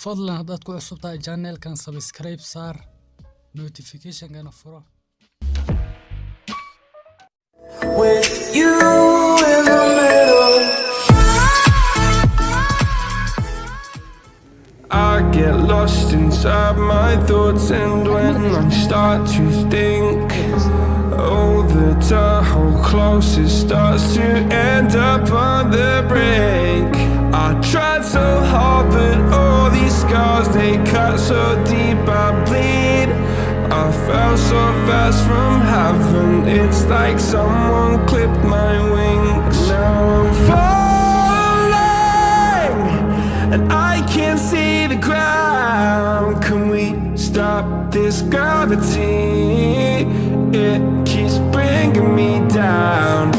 fadlan haddaad ku cusub tahay channelkan subscribe saar notification-kana furo. With you in the middle, I get lost inside my thoughts, and when I start to think, oh, the Tahoe closest starts to end up on the brink. I tried so hard, but all these scars, they cut so deep, I bleed. I fell so fast from heaven, it's like someone clipped my wings. Now I'm falling, and I can't see the ground. Can we stop this gravity? It keeps bringing me down.